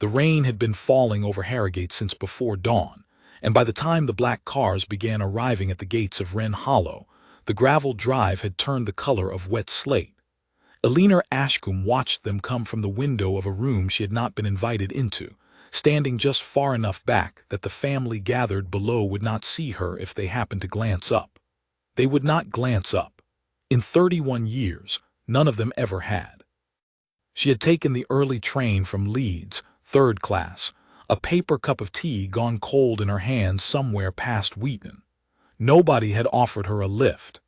The rain had been falling over Harrogate since before dawn, and by the time the black cars began arriving at the gates of Wren Hollow, the gravel drive had turned the color of wet slate. Eleanor Ashcombe watched them come from the window of a room she had not been invited into, standing just far enough back that the family gathered below would not see her if they happened to glance up. They would not glance up. In 31 years, none of them ever had. She had taken the early train from Leeds, third class, a paper cup of tea gone cold in her hand somewhere past Wheaton. Nobody had offered her a lift.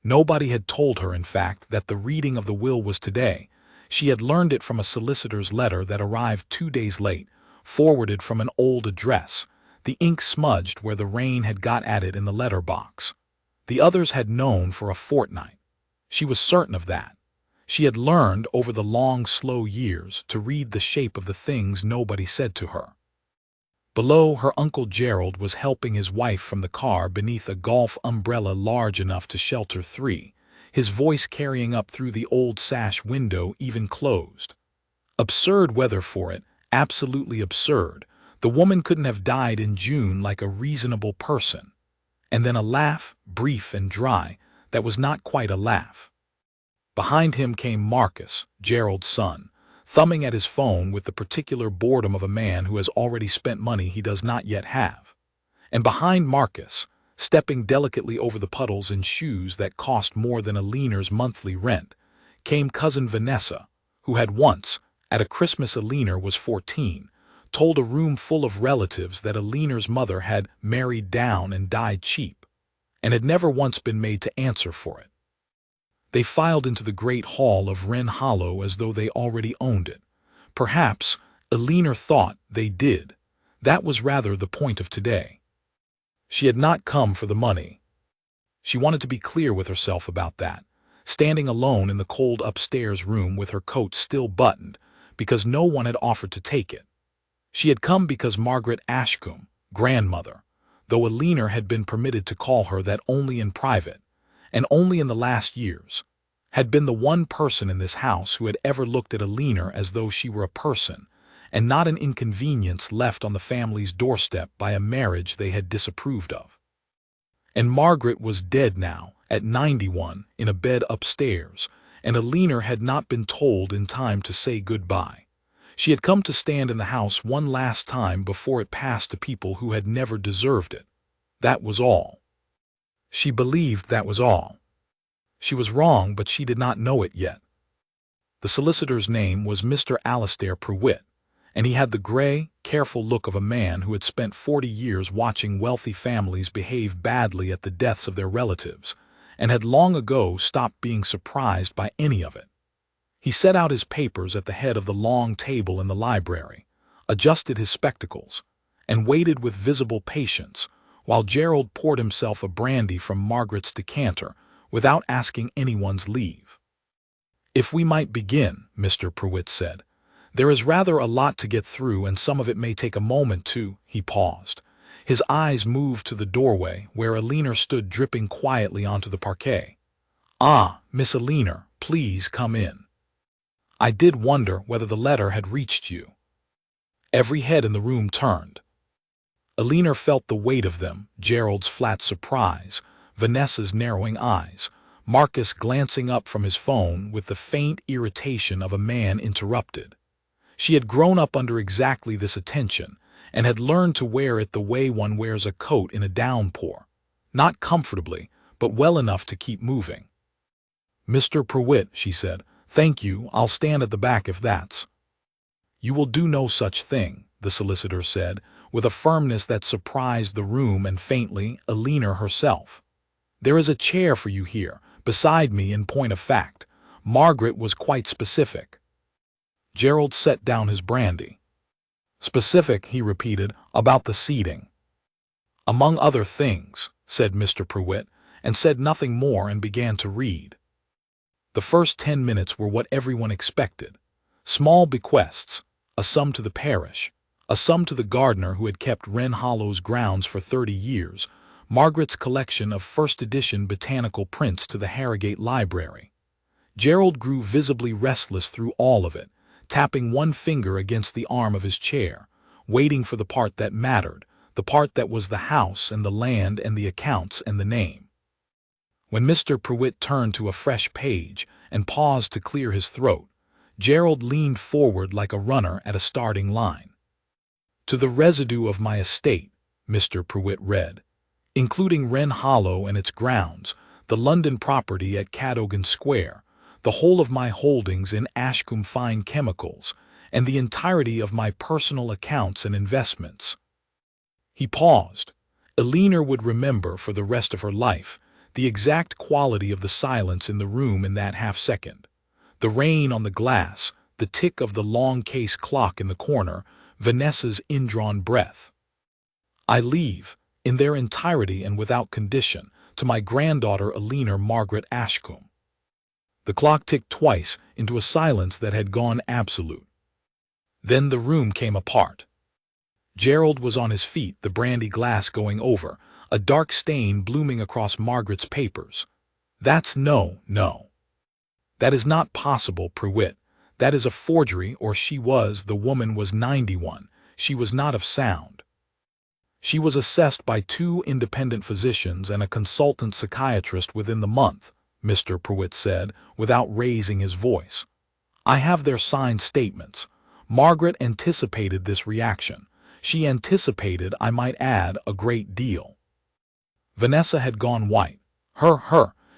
Nobody had told her, in fact, that the reading of the will was today. She had learned it from a solicitor's letter that arrived 2 days late, forwarded from an old address, the ink smudged where the rain had got at it in the letter box. The others had known for a fortnight. She was certain of that. She had learned over the long, slow years to read the shape of the things nobody said to her. Below, her Uncle Gerald was helping his wife from the car beneath a golf umbrella large enough to shelter 3, his voice carrying up through the old sash window even closed. Absurd weather for it, absolutely absurd. The woman couldn't have died in June like a reasonable person. And then a laugh, brief and dry, that was not quite a laugh. Behind him came Marcus, Gerald's son, thumbing at his phone with the particular boredom of a man who has already spent money he does not yet have. And behind Marcus, stepping delicately over the puddles in shoes that cost more than Eleanor's monthly rent, came Cousin Vanessa, who had once, at a Christmas Eleanor was 14, told a room full of relatives that Eleanor's mother had married down and died cheap, and had never once been made to answer for it. They filed into the great hall of Wren Hollow as though they already owned it. Perhaps, Eleanor thought, they did. That was rather the point of today. She had not come for the money. She wanted to be clear with herself about that, standing alone in the cold upstairs room with her coat still buttoned, because no one had offered to take it. She had come because Margaret Ashcombe, grandmother, though Eleanor had been permitted to call her that only in private, and only in the last years, had been the one person in this house who had ever looked at Eleanor as though she were a person, and not an inconvenience left on the family's doorstep by a marriage they had disapproved of. And Margaret was dead now, at 91, in a bed upstairs, and Eleanor had not been told in time to say goodbye. She had come to stand in the house one last time before it passed to people who had never deserved it. That was all. She believed that was all. She was wrong, but she did not know it yet. The solicitor's name was Mr. Alistair Pruitt, and he had the gray, careful look of a man who had spent 40 years watching wealthy families behave badly at the deaths of their relatives, and had long ago stopped being surprised by any of it. He set out his papers at the head of the long table in the library, adjusted his spectacles, and waited with visible patience while Gerald poured himself a brandy from Margaret's decanter without asking anyone's leave. "If we might begin," Mr. Pruitt said. "There is rather a lot to get through, and some of it may take a moment to—" He paused. His eyes moved to the doorway, where Eleanor stood dripping quietly onto the parquet. "Ah, Miss Eleanor, please come in. I did wonder whether the letter had reached you." Every head in the room turned. Eleanor felt the weight of them, Gerald's flat surprise, Vanessa's narrowing eyes, Marcus glancing up from his phone with the faint irritation of a man interrupted. She had grown up under exactly this attention, and had learned to wear it the way one wears a coat in a downpour, not comfortably, but well enough to keep moving. "Mr. Pruitt," she said, "thank you, I'll stand at the back if that's—" "You will do no such thing," the solicitor said, with a firmness that surprised the room and faintly Eleanor herself. "There is a chair for you here, beside me. In point of fact, Margaret was quite specific." Gerald set down his brandy. "Specific," he repeated, "about the seating." "Among other things," said Mr. Pruitt, and said nothing more and began to read. The first 10 minutes were what everyone expected. Small bequests, a sum to the parish, a sum to the gardener who had kept Wren Hollow's grounds for 30 years, Margaret's collection of first-edition botanical prints to the Harrogate library. Gerald grew visibly restless through all of it, tapping one finger against the arm of his chair, waiting for the part that mattered, the part that was the house and the land and the accounts and the name. When Mr. Pruitt turned to a fresh page and paused to clear his throat, Gerald leaned forward like a runner at a starting line. "To the residue of my estate," Mr. Pruitt read, "including Wren Hollow and its grounds, the London property at Cadogan Square, the whole of my holdings in Ashcombe Fine Chemicals, and the entirety of my personal accounts and investments." He paused. Eleanor would remember for the rest of her life the exact quality of the silence in the room in that half-second. The rain on the glass, the tick of the long case clock in the corner, Vanessa's indrawn breath. "I leave, in their entirety and without condition, to my granddaughter Eleanor Margaret Ashcombe." The clock ticked twice into a silence that had gone absolute. Then the room came apart. Gerald was on his feet, the brandy glass going over, a dark stain blooming across Margaret's papers. "That's no. That is not possible, Pruitt. That is a forgery, or the woman was 91. She was not of sound. She was assessed by 2 independent physicians and a consultant psychiatrist within the month," Mr. Pruitt said, without raising his voice. "I have their signed statements. Margaret anticipated this reaction. She anticipated, I might add, a great deal." Vanessa had gone white.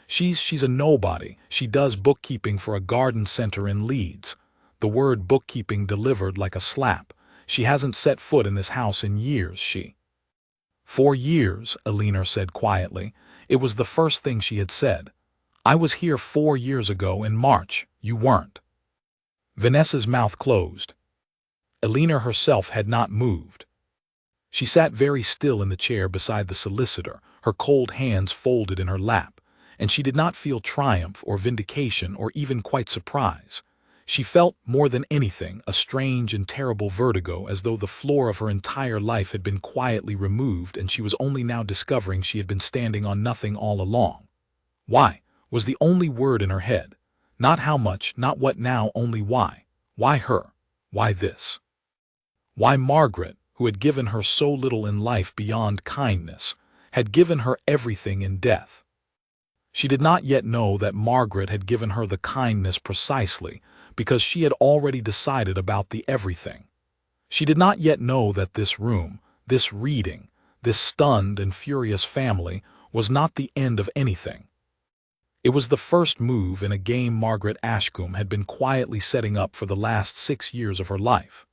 She's a nobody. She does bookkeeping for a garden center in Leeds." The word bookkeeping delivered like a slap. "She hasn't set foot in this house in years, she." "4 years," Eleanor said quietly. It was the first thing she had said. "I was here 4 years ago in March. You weren't." Vanessa's mouth closed. Eleanor herself had not moved. She sat very still in the chair beside the solicitor, her cold hands folded in her lap, and she did not feel triumph or vindication or even quite surprise. She felt, more than anything, a strange and terrible vertigo, as though the floor of her entire life had been quietly removed and she was only now discovering she had been standing on nothing all along. "Why?" was the only word in her head. Not how much, not what now, only why. Why her? Why this? Why Margaret, who had given her so little in life beyond kindness, had given her everything in death? She did not yet know that Margaret had given her the kindness precisely because she had already decided about the everything. She did not yet know that this room, this reading, this stunned and furious family was not the end of anything. It was the first move in a game Margaret Ashcombe had been quietly setting up for the last 6 years of her life.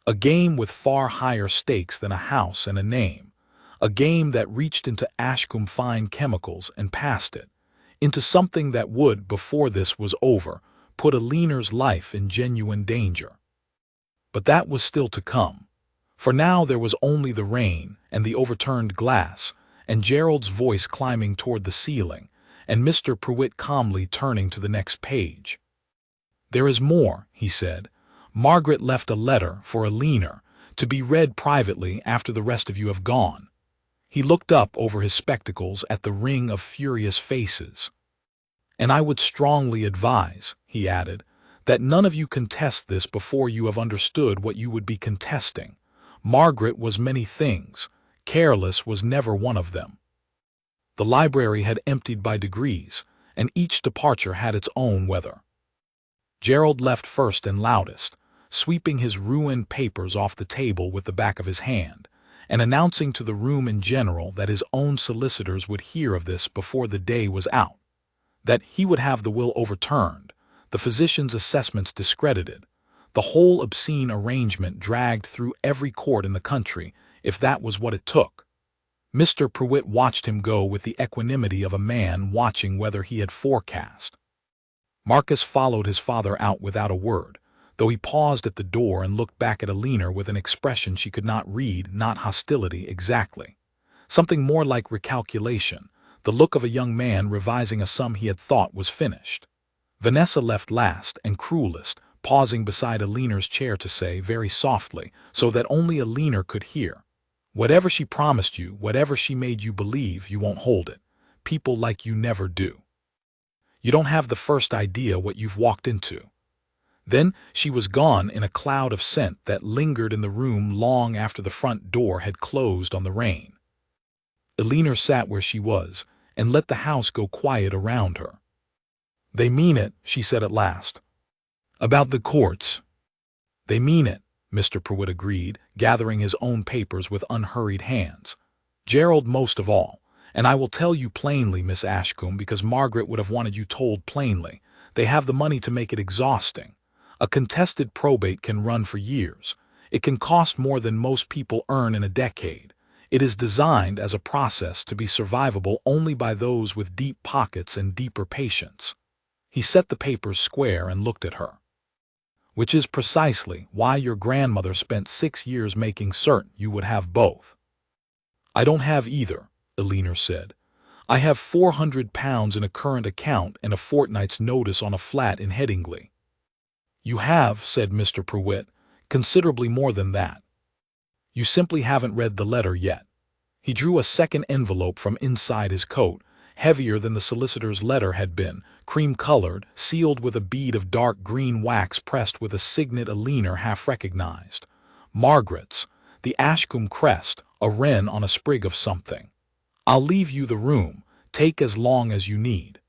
A game with far higher stakes than a house and a name. A game that reached into Ashcombe Fine Chemicals and past it, into something that would, before this was over, put Eleanor's life in genuine danger. But that was still to come. For now there was only the rain and the overturned glass, and Gerald's voice climbing toward the ceiling, and Mr. Pruitt calmly turning to the next page. "There is more," he said. "Margaret left a letter for Eleanor, to be read privately after the rest of you have gone." He looked up over his spectacles at the ring of furious faces. "And I would strongly advise," he added, "that none of you contest this before you have understood what you would be contesting. Margaret was many things. Careless was never one of them." The library had emptied by degrees, and each departure had its own weather. Gerald left first and loudest, sweeping his ruined papers off the table with the back of his hand, and announcing to the room in general that his own solicitors would hear of this before the day was out, that he would have the will overturned, the physician's assessments discredited, the whole obscene arrangement dragged through every court in the country, if that was what it took. Mr. Pruitt watched him go with the equanimity of a man watching whether he had forecast. Marcus followed his father out without a word, though he paused at the door and looked back at Eleanor with an expression she could not read, not hostility exactly. Something more like recalculation, the look of a young man revising a sum he had thought was finished. Vanessa left last and cruelest, pausing beside Eleanor's chair to say, very softly, so that only Eleanor could hear, "Whatever she promised you, whatever she made you believe, you won't hold it. People like you never do. You don't have the first idea what you've walked into." Then she was gone in a cloud of scent that lingered in the room long after the front door had closed on the rain. Eleanor sat where she was and let the house go quiet around her. "They mean it," she said at last. "About the courts." "They mean it," Mr. Pruitt agreed, gathering his own papers with unhurried hands. "Gerald most of all. And I will tell you plainly, Miss Ashcombe, because Margaret would have wanted you told plainly. They have the money to make it exhausting. A contested probate can run for years. It can cost more than most people earn in a decade. It is designed as a process to be survivable only by those with deep pockets and deeper patience." He set the papers square and looked at her. "Which is precisely why your grandmother spent 6 years making certain you would have both." "I don't have either," Eleanor said. "I have £400 in a current account and a fortnight's notice on a flat in Headingley." "You have," said Mr. Pruitt, "considerably more than that. You simply haven't read the letter yet." He drew a second envelope from inside his coat, heavier than the solicitor's letter had been, cream-colored, sealed with a bead of dark green wax pressed with a signet Eleanor half recognized. Margaret's, the Ashcombe crest, a wren on a sprig of something. "I'll leave you the room. Take as long as you need.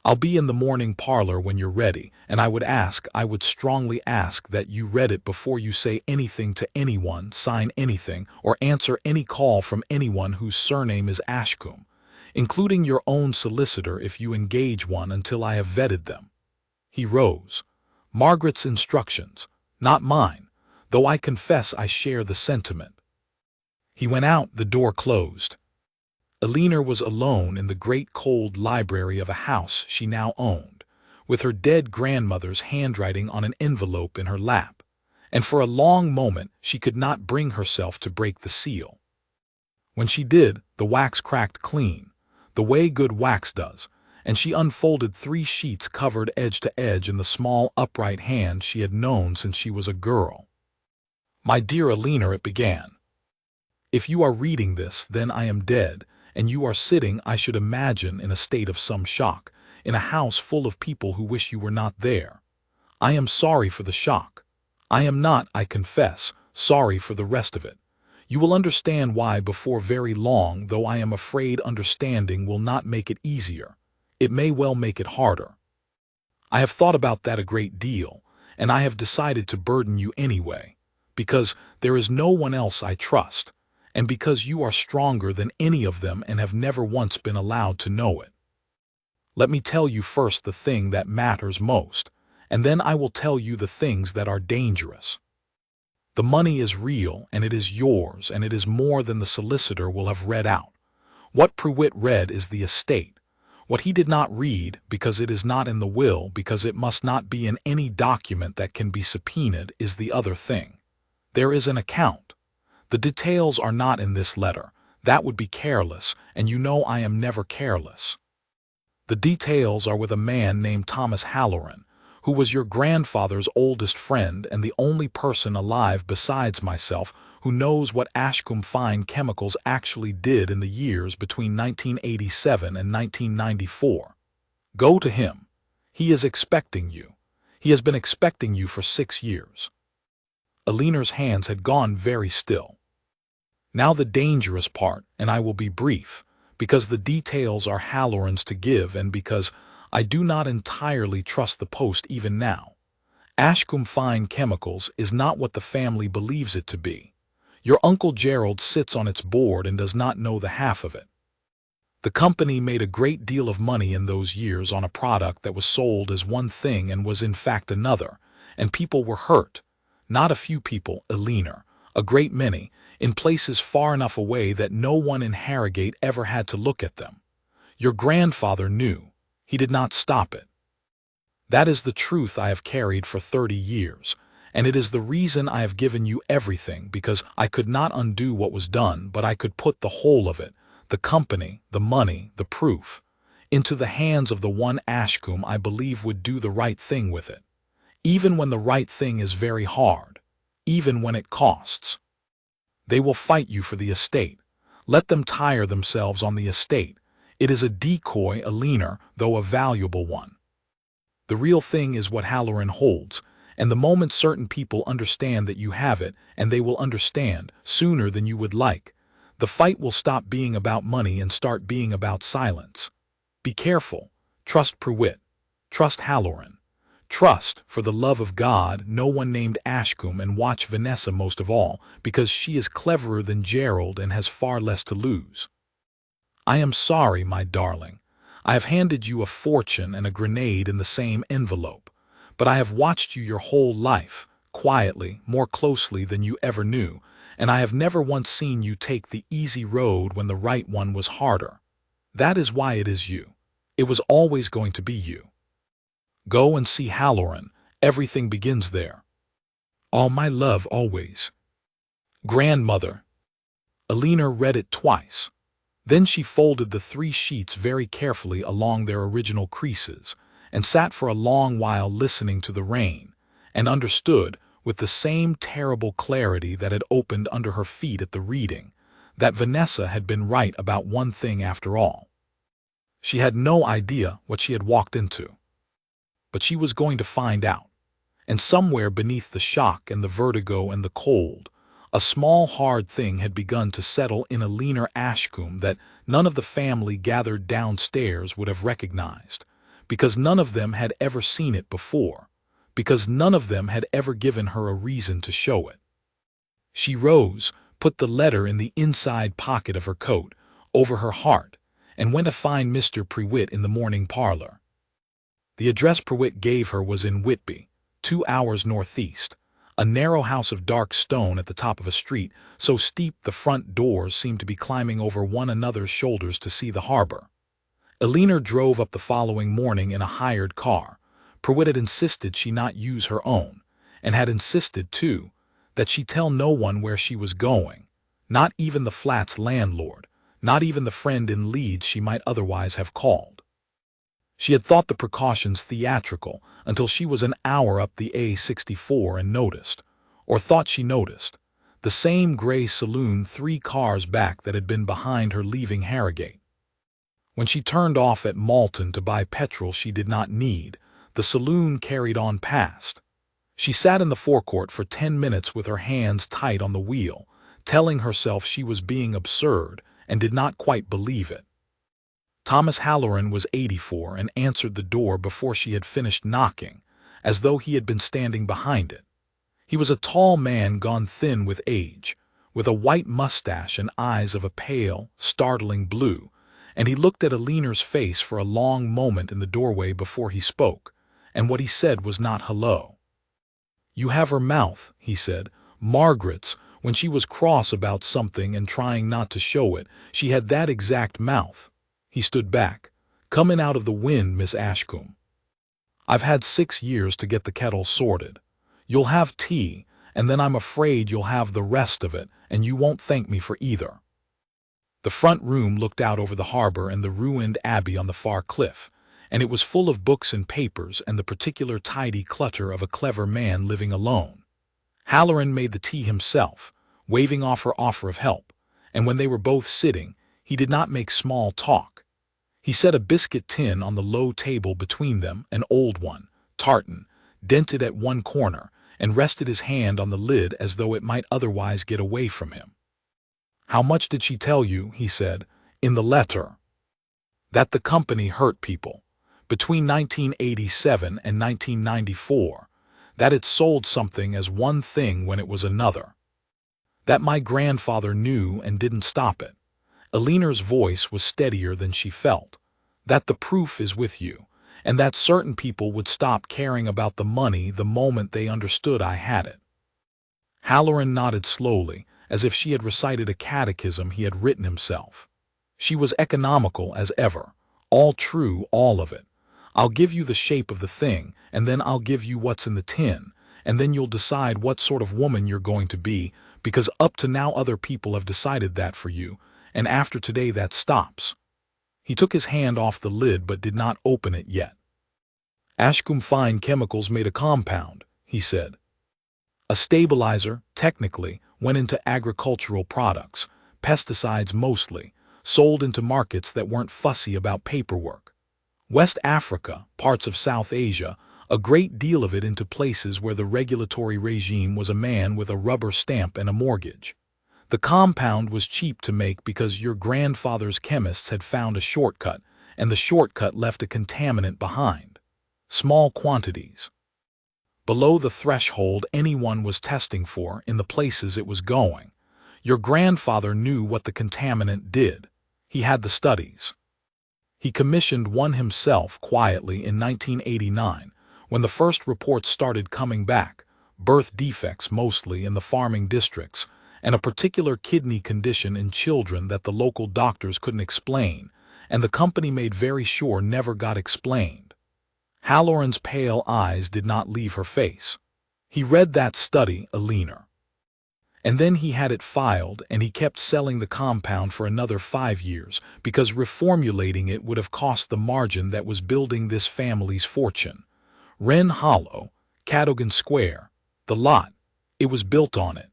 I'll be in the morning parlor when you're ready, and I would strongly ask that you read it before you say anything to anyone, sign anything, or answer any call from anyone whose surname is Ashcombe, including your own solicitor if you engage one until I have vetted them." He rose. "Margaret's instructions, not mine, though I confess I share the sentiment." He went out, the door closed. Eleanor was alone in the great cold library of a house she now owned, with her dead grandmother's handwriting on an envelope in her lap, and for a long moment she could not bring herself to break the seal. When she did, the wax cracked clean, the way good wax does, and she unfolded 3 sheets covered edge to edge in the small upright hand she had known since she was a girl. "My dear Eleanor," it began. "If you are reading this, then I am dead, and you are sitting, I should imagine, in a state of some shock, in a house full of people who wish you were not there. I am sorry for the shock. I am not, I confess, sorry for the rest of it. You will understand why before very long, though I am afraid understanding will not make it easier. It may well make it harder. I have thought about that a great deal, and I have decided to burden you anyway, because there is no one else I trust, and because you are stronger than any of them and have never once been allowed to know it. Let me tell you first the thing that matters most, and then I will tell you the things that are dangerous. The money is real, and it is yours, and it is more than the solicitor will have read out. What Pruitt read is the estate. What he did not read, because it is not in the will, because it must not be in any document that can be subpoenaed, is the other thing. There is an account. The details are not in this letter. That would be careless, and you know I am never careless. The details are with a man named Thomas Halloran, who was your grandfather's oldest friend and the only person alive besides myself who knows what Ashcombe Fine Chemicals actually did in the years between 1987 and 1994. Go to him. He is expecting you. He has been expecting you for 6 years. Eleanor's hands had gone very still. Now the dangerous part, and I will be brief, because the details are Halloran's to give and because I do not entirely trust the post even now. Ashcombe Fine Chemicals is not what the family believes it to be. Your Uncle Gerald sits on its board and does not know the half of it. The company made a great deal of money in those years on a product that was sold as one thing and was in fact another, and people were hurt. Not a few people, Eleanor, a great many, in places far enough away that no one in Harrogate ever had to look at them. Your grandfather knew. He did not stop it. That is the truth I have carried for 30 years, and it is the reason I have given you everything, because I could not undo what was done, but I could put the whole of it, the company, the money, the proof, into the hands of the one Ashcombe I believe would do the right thing with it, even when the right thing is very hard, even when it costs. They will fight you for the estate. Let them tire themselves on the estate. It is a decoy, Eleanor, though a valuable one. The real thing is what Halloran holds, And the moment certain people understand that you have it, and they will understand sooner than you would like, the fight will stop being about money and start being about silence. Be careful. Trust Pruitt. Trust Halloran. Trust, for the love of God, no one named Ashcombe, and watch Vanessa most of all, because she is cleverer than Gerald and has far less to lose. I am sorry, my darling. I have handed you a fortune and a grenade in the same envelope, but I have watched you your whole life, quietly, more closely than you ever knew, and I have never once seen you take the easy road when the right one was harder. That is why it is you. It was always going to be you. Go and see Halloran. Everything begins there. All my love always. Grandmother. Eleanor read it twice. Then she folded the 3 sheets very carefully along their original creases, and sat for a long while listening to the rain, and understood, with the same terrible clarity that had opened under her feet at the reading, that Vanessa had been right about one thing after all. She had no idea what she had walked into. But she was going to find out. And somewhere beneath the shock and the vertigo and the cold, a small hard thing had begun to settle in Eleanor Ashcombe that none of the family gathered downstairs would have recognized, because none of them had ever seen it before, because none of them had ever given her a reason to show it. She rose, put the letter in the inside pocket of her coat, over her heart, and went to find Mr. Pruitt in the morning parlor. The address Pruitt gave her was in Whitby, 2 hours northeast, a narrow house of dark stone at the top of a street so steep the front doors seemed to be climbing over one another's shoulders to see the harbor. Eleanor drove up the following morning in a hired car. Pruitt had insisted she not use her own, and had insisted, too, that she tell no one where she was going, not even the flat's landlord, not even the friend in Leeds she might otherwise have called. She had thought the precautions theatrical until she was an hour up the A64 and noticed, or thought she noticed, the same gray saloon 3 cars back that had been behind her leaving Harrogate. When she turned off at Malton to buy petrol she did not need, the saloon carried on past. She sat in the forecourt for 10 minutes with her hands tight on the wheel, telling herself she was being absurd and did not quite believe it. Thomas Halloran was 84 and answered the door before she had finished knocking, as though he had been standing behind it. He was a tall man gone thin with age, with a white mustache and eyes of a pale, startling blue, and he looked at Eleanor's face for a long moment in the doorway before he spoke, and what he said was not hello. You have her mouth, he said. Margaret's, when she was cross about something and trying not to show it, she had that exact mouth. He stood back. Comin' out of the wind, Miss Ashcombe. I've had 6 years to get the kettle sorted. You'll have tea, and then I'm afraid you'll have the rest of it, and you won't thank me for either. The front room looked out over the harbor and the ruined abbey on the far cliff, and it was full of books and papers and the particular tidy clutter of a clever man living alone. Halloran made the tea himself, waving off her offer of help, and when they were both sitting, he did not make small talk. He set a biscuit tin on the low table between them, an old one, tartan, dented at one corner, and rested his hand on the lid as though it might otherwise get away from him. How much did she tell you, he said, in the letter? That the company hurt people. Between 1987 and 1994, that it sold something as one thing when it was another. That my grandfather knew and didn't stop it. Eleanor's voice was steadier than she felt. That the proof is with you, and that certain people would stop caring about the money the moment they understood I had it. Halloran nodded slowly, as if she had recited a catechism he had written himself. She was economical as ever. All true, all of it. I'll give you the shape of the thing, and then I'll give you what's in the tin, and then you'll decide what sort of woman you're going to be, because up to now other people have decided that for you, and after today that stops. He took his hand off the lid but did not open it yet. Ashcombe Fine Chemicals made a compound, he said. A stabilizer, technically, went into agricultural products, pesticides mostly, sold into markets that weren't fussy about paperwork. West Africa, parts of South Asia, a great deal of it into places where the regulatory regime was a man with a rubber stamp and a mortgage. The compound was cheap to make because your grandfather's chemists had found a shortcut, and the shortcut left a contaminant behind. Small quantities. Below the threshold anyone was testing for in the places it was going. Your grandfather knew what the contaminant did. He had the studies. He commissioned one himself quietly in 1989, when the first reports started coming back, birth defects mostly in the farming districts, and a particular kidney condition in children that the local doctors couldn't explain, and the company made very sure never got explained. Halloran's pale eyes did not leave her face. He read that study, Eleanor. And then he had it filed, and he kept selling the compound for another 5 years, because reformulating it would have cost the margin that was building this family's fortune. Wren Hollow, Cadogan Square, the lot, it was built on it.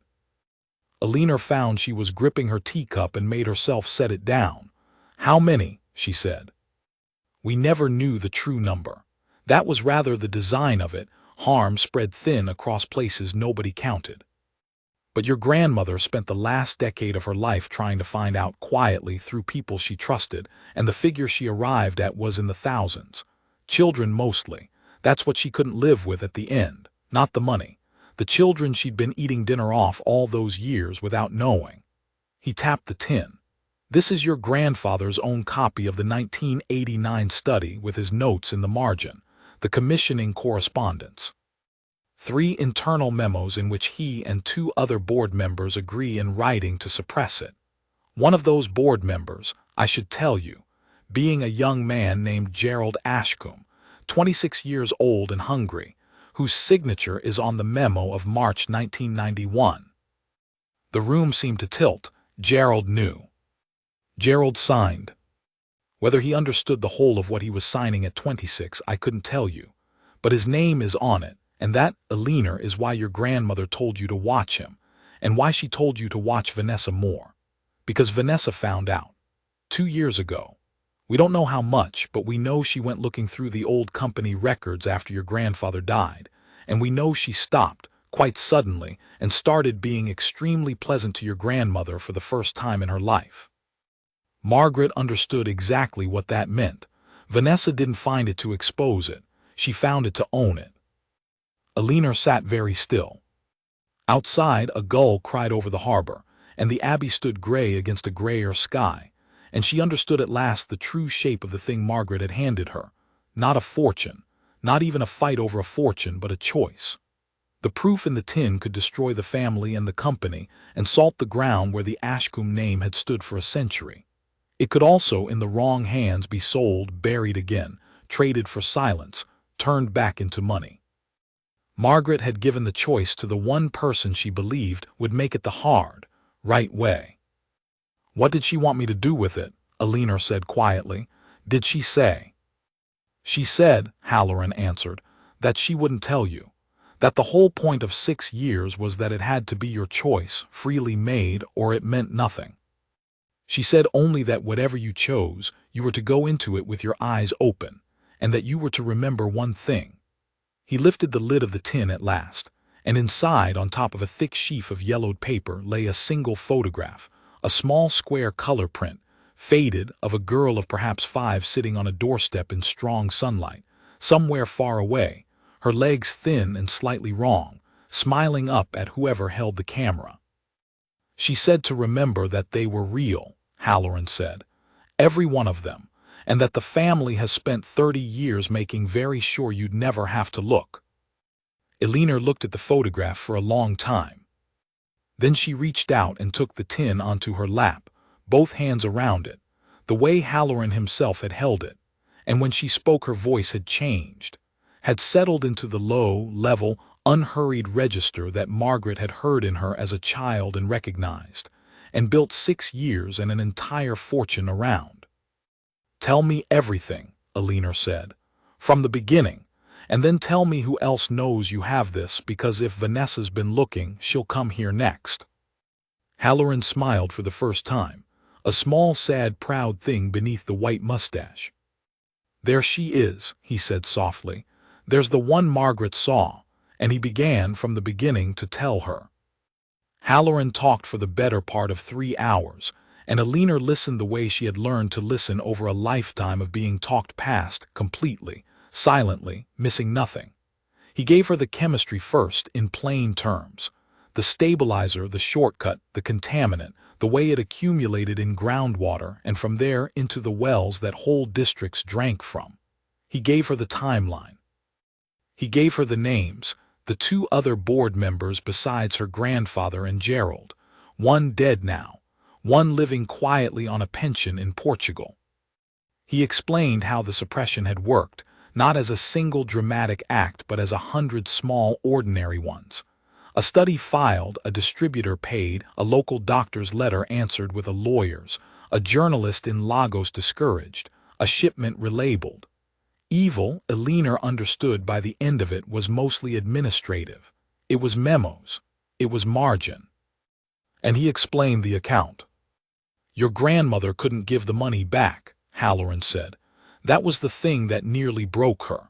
Eleanor found she was gripping her teacup and made herself set it down. "How many?" she said. "We never knew the true number. That was rather the design of it, harm spread thin across places nobody counted. But your grandmother spent the last decade of her life trying to find out quietly through people she trusted, and the figure she arrived at was in the thousands. Children mostly. That's what she couldn't live with at the end, not the money. The children she'd been eating dinner off all those years without knowing." He tapped the tin. "This is your grandfather's own copy of the 1989 study with his notes in the margin, the commissioning correspondence. 3 internal memos in which he and 2 other board members agree in writing to suppress it. One of those board members, I should tell you, being a young man named Gerald Ashcombe, 26 years old and hungry, whose signature is on the memo of March 1991. The room seemed to tilt. Gerald knew. Gerald signed. Whether he understood the whole of what he was signing at 26, I couldn't tell you. But his name is on it, and that, Eleanor, is why your grandmother told you to watch him, and why she told you to watch Vanessa more. Because Vanessa found out. 2 years ago. We don't know how much, but we know she went looking through the old company records after your grandfather died, and we know she stopped, quite suddenly, and started being extremely pleasant to your grandmother for the first time in her life. Margaret understood exactly what that meant. Vanessa didn't find it to expose it. She found it to own it." Eleanor sat very still. Outside, a gull cried over the harbor, and the abbey stood gray against a grayer sky, and she understood at last the true shape of the thing Margaret had handed her. Not a fortune, not even a fight over a fortune, but a choice. The proof in the tin could destroy the family and the company and salt the ground where the Ashcombe name had stood for a century. It could also, in the wrong hands, be sold, buried again, traded for silence, turned back into money. Margaret had given the choice to the one person she believed would make it the hard, right way. "What did she want me to do with it?" Eleanor said quietly. "Did she say?" "She said," Halloran answered, "that she wouldn't tell you. That the whole point of 6 years was that it had to be your choice, freely made, or it meant nothing. She said only that whatever you chose, you were to go into it with your eyes open, and that you were to remember one thing." He lifted the lid of the tin at last, and inside, on top of a thick sheaf of yellowed paper, lay a single photograph, a small square color print, faded, of a girl of perhaps 5 sitting on a doorstep in strong sunlight, somewhere far away, her legs thin and slightly wrong, smiling up at whoever held the camera. "She said to remember that they were real," Halloran said, "every one of them, and that the family has spent 30 years making very sure you'd never have to look." Eleanor looked at the photograph for a long time. Then she reached out and took the tin onto her lap, both hands around it, the way Halloran himself had held it, and when she spoke her voice had changed, had settled into the low, level, unhurried register that Margaret had heard in her as a child and recognized, and built 6 years and an entire fortune around. "Tell me everything," Eleanor said, "from the beginning, and then tell me who else knows you have this, because if Vanessa's been looking, she'll come here next." Halloran smiled for the first time, a small, sad, proud thing beneath the white mustache. "There she is," he said softly, There's the one Margaret saw, and he began from the beginning to tell her. Halloran talked for the better part of 3 hours, and Eleanor listened the way she had learned to listen over a lifetime of being talked past, completely, silently, missing nothing. He gave her the chemistry first, in plain terms. The stabilizer, the shortcut, the contaminant, the way it accumulated in groundwater and from there into the wells that whole districts drank from. He gave her the timeline. He gave her the names, the 2 other board members besides her grandfather and Gerald, one dead now, one living quietly on a pension in Portugal. He explained how the suppression had worked, not as a single dramatic act but as 100 small ordinary ones. A study filed, a distributor paid, a local doctor's letter answered with a lawyer's, a journalist in Lagos discouraged, a shipment relabeled. Evil, Eleanor understood by the end of it, was mostly administrative. It was memos. It was margin. And he explained the account. Your grandmother couldn't give the money back, Halloran said. That was the thing that nearly broke her.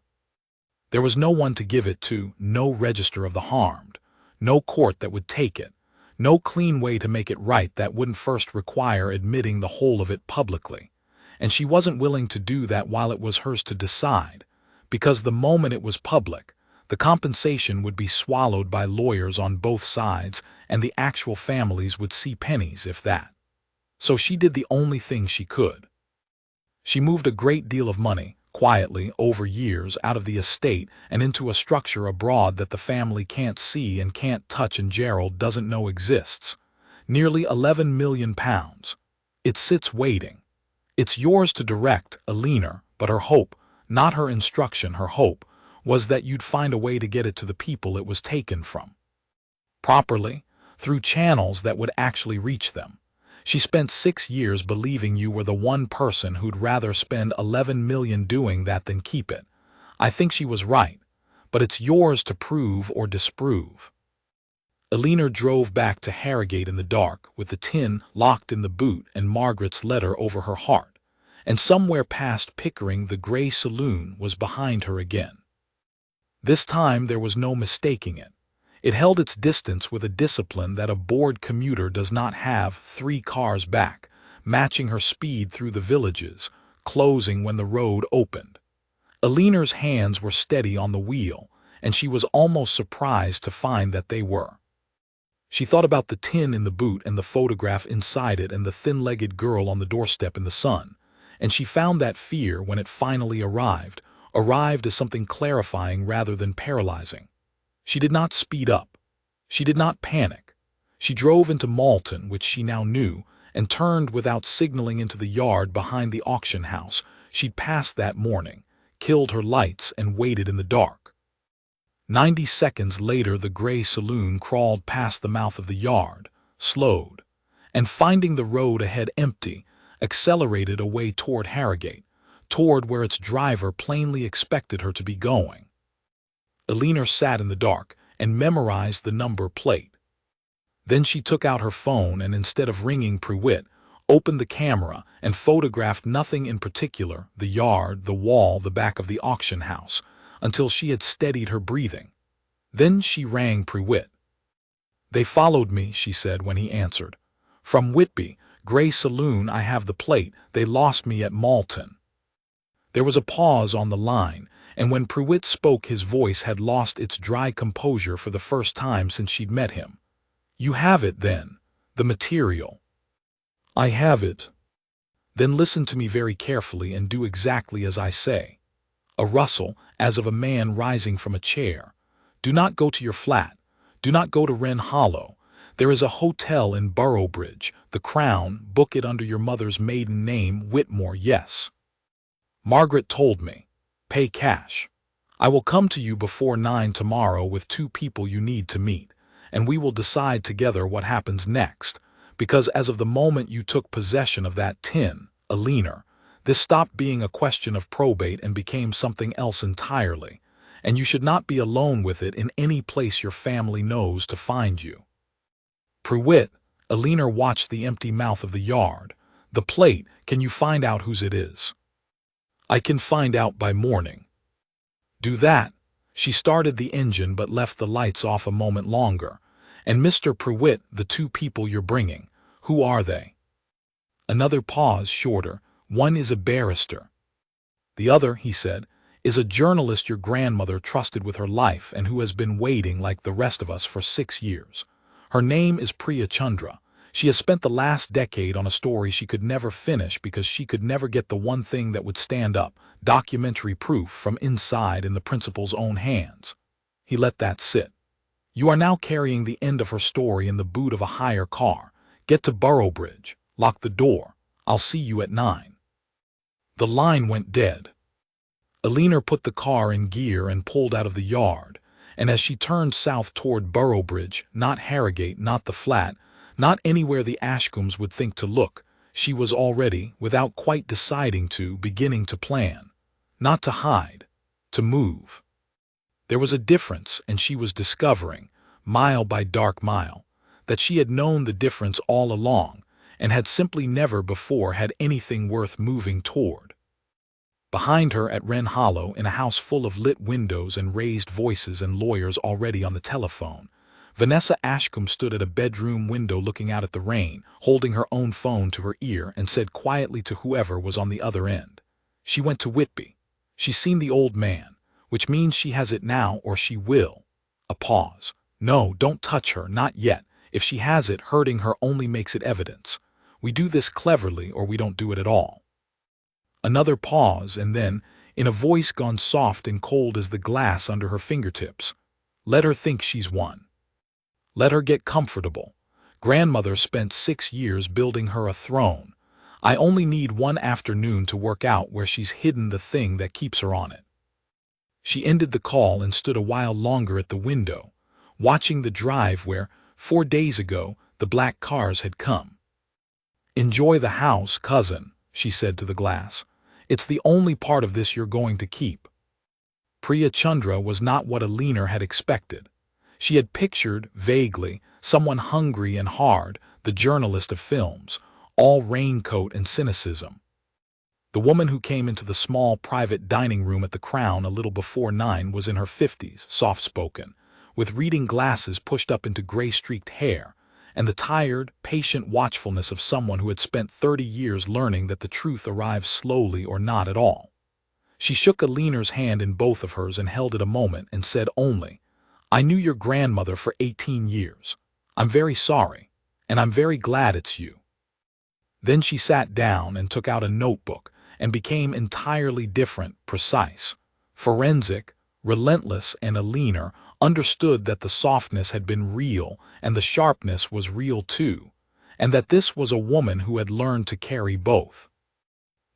There was no one to give it to, no register of the harmed, no court that would take it, no clean way to make it right that wouldn't first require admitting the whole of it publicly. And she wasn't willing to do that while it was hers to decide, because the moment it was public, the compensation would be swallowed by lawyers on both sides and the actual families would see pennies, if that. So she did the only thing she could. She moved a great deal of money, quietly, over years, out of the estate and into a structure abroad that the family can't see and can't touch and Gerald doesn't know exists. Nearly £11 million. It sits waiting. It's yours to direct, Eleanor, but her hope, not her instruction, her hope, was that you'd find a way to get it to the people it was taken from. Properly, through channels that would actually reach them. She spent 6 years believing you were the one person who'd rather spend 11 million doing that than keep it. I think she was right, but it's yours to prove or disprove. Eleanor drove back to Harrogate in the dark, with the tin locked in the boot and Margaret's letter over her heart, and somewhere past Pickering the grey saloon was behind her again. This time there was no mistaking it. It held its distance with a discipline that a bored commuter does not have, 3 cars back, matching her speed through the villages, closing when the road opened. Eleanor's hands were steady on the wheel, and she was almost surprised to find that they were. She thought about the tin in the boot and the photograph inside it and the thin-legged girl on the doorstep in the sun, and she found that fear, when it finally arrived as something clarifying rather than paralyzing. She did not speed up. She did not panic. She drove into Malton, which she now knew, and turned without signaling into the yard behind the auction house she'd passed that morning, killed her lights, and waited in the dark. 90 seconds later the grey saloon crawled past the mouth of the yard, slowed, and finding the road ahead empty, accelerated away toward Harrogate, toward where its driver plainly expected her to be going. Eleanor sat in the dark and memorized the number plate. Then she took out her phone and, instead of ringing Pruitt, opened the camera and photographed nothing in particular, the yard, the wall, the back of the auction house, until she had steadied her breathing. Then she rang Pruitt. "They followed me," she said when he answered. "From Whitby, Grey Saloon. I have the plate. They lost me at Malton." There was a pause on the line, and when Pruitt spoke his voice had lost its dry composure for the first time since she'd met him. "You have it, then? The material?" "I have it." "Then listen to me very carefully and do exactly as I say." A rustle, as of a man rising from a chair. "Do not go to your flat. Do not go to Wren Hollow. There is a hotel in Boroughbridge, the Crown. Book it under your mother's maiden name, Whitmore, yes. Margaret told me. Pay cash. I will come to you before 9 tomorrow with 2 people you need to meet, and we will decide together what happens next, because as of the moment you took possession of that tin, Eleanor, this stopped being a question of probate and became something else entirely, and you should not be alone with it in any place your family knows to find you." "Pruitt," Eleanor watched the empty mouth of the yard. "The plate, can you find out whose it is?" "I can find out by morning." "Do that, She started the engine but left the lights off a moment longer. And Mr. Prewitt, the two people you're bringing, who are they? Another pause shorter. One is a barrister. The other, he said, is a journalist your grandmother trusted with her life and who has been waiting like the rest of us for 6 years. Her name is Priya Chandra. She has spent the last decade on a story she could never finish because she could never get the one thing that would stand up, documentary proof from inside in the principal's own hands. He let that sit. You are now carrying the end of her story in the boot of a hire car. Get to Boroughbridge. Lock the door. I'll see you at 9. The line went dead. Eleanor put the car in gear and pulled out of the yard, and as she turned south toward Boroughbridge, not Harrogate, not the flat, not anywhere the Ashcombes would think to look, she was already, without quite deciding to, beginning to plan. Not to hide, to move. There was a difference, and she was discovering, mile by dark mile, that she had known the difference all along, and had simply never before had anything worth moving toward. Behind her at Wren Hollow, in a house full of lit windows and raised voices and lawyers already on the telephone, Vanessa Ashcombe stood at a bedroom window looking out at the rain, holding her own phone to her ear, and said quietly to whoever was on the other end, "She went to Whitby. She's seen the old man, which means she has it now or she will." A pause. "No, don't touch her, not yet. If she has it, hurting her only makes it evidence. We do this cleverly or we don't do it at all." Another pause, and then, in a voice gone soft and cold as the glass under her fingertips, "Let her think she's won. Let her get comfortable. Grandmother spent 6 years building her a throne. I only need one afternoon to work out where she's hidden the thing that keeps her on it." She ended the call and stood a while longer at the window, watching the drive where, 4 days ago, the black cars had come. "Enjoy the house, cousin," she said to the glass. "It's the only part of this you're going to keep." Priya Chandra was not what Eleanor had expected. She had pictured, vaguely, someone hungry and hard, the journalist of films, all raincoat and cynicism. The woman who came into the small private dining room at the Crown a little before 9 was in her 50s, soft-spoken, with reading glasses pushed up into gray-streaked hair, and the tired, patient watchfulness of someone who had spent 30 years learning that the truth arrives slowly or not at all. She shook Eleanor's hand in both of hers and held it a moment and said only, "I knew your grandmother for 18 years. I'm very sorry, and I'm very glad it's you." Then she sat down and took out a notebook and became entirely different, precise, forensic, relentless, and Eleanor understood that the softness had been real and the sharpness was real too, and that this was a woman who had learned to carry both.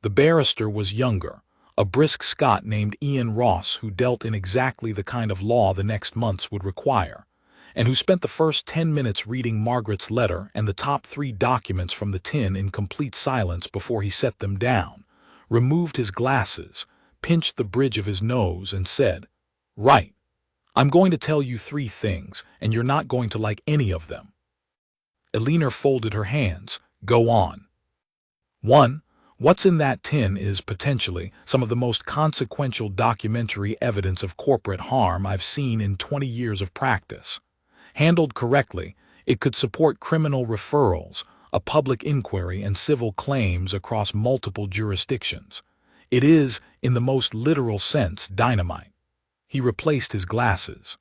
The barrister was younger, a brisk Scot named Ian Ross who dealt in exactly the kind of law the next months would require, and who spent the first 10 minutes reading Margaret's letter and the top 3 documents from the tin in complete silence before he set them down, removed his glasses, pinched the bridge of his nose, and said, "Right. I'm going to tell you 3 things, and you're not going to like any of them." Eleanor folded her hands. "Go on." 1. What's in that tin is, potentially, some of the most consequential documentary evidence of corporate harm I've seen in 20 years of practice. Handled correctly, it could support criminal referrals, a public inquiry, and civil claims across multiple jurisdictions. It is, in the most literal sense, dynamite. He replaced his glasses.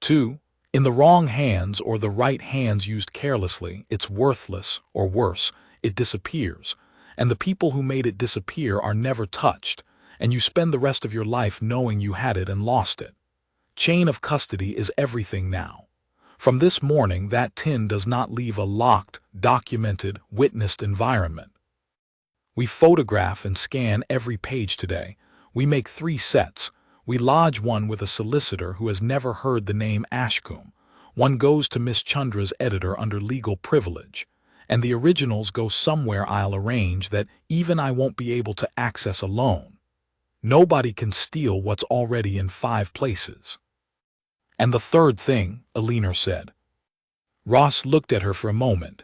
2. In the wrong hands or the right hands used carelessly, it's worthless, or worse, it disappears. And the people who made it disappear are never touched, and you spend the rest of your life knowing you had it and lost it. Chain of custody is everything now. From this morning, that tin does not leave a locked, documented, witnessed environment. We photograph and scan every page today. We make 3 sets. We lodge one with a solicitor who has never heard the name Ashcombe. One goes to Miss Chandra's editor under legal privilege. And the originals go somewhere I'll arrange that even I won't be able to access alone. Nobody can steal what's already in 5 places. And the 3rd thing, Eleanor said. Ross looked at her for a moment.